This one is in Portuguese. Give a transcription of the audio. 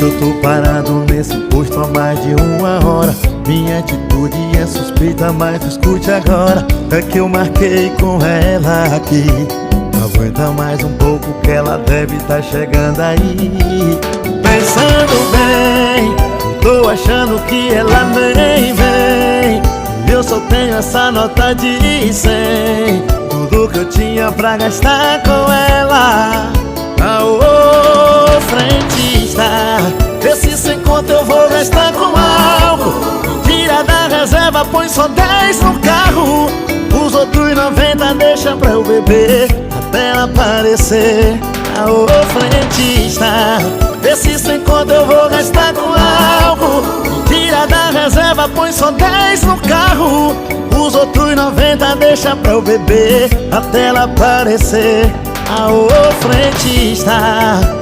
que eu tô parado nesse posto há mais de uma hora. Minha atitude é suspeita, mas escute agora. É que eu marquei com ela aqui. Aguenta mais um pouco que ela deve tá chegando aí. Pensando bem, tô achando que ela nem vem. E eu só tenho essa nota de 100. Tudo que eu tinha pra gastar com ela. Aô, frentista, esse sem conta eu vou gastar com algo. Tira da reserva, põe só 10 no carro. Os outros 90 deixa pra eu beber até ela aparecer. Aô, frentista, esse sem conta eu vou gastar com algo. Tira da reserva, põe só 10 no carro. Os outros 90 deixa pra eu beber até ela aparecer. Aô, frentista.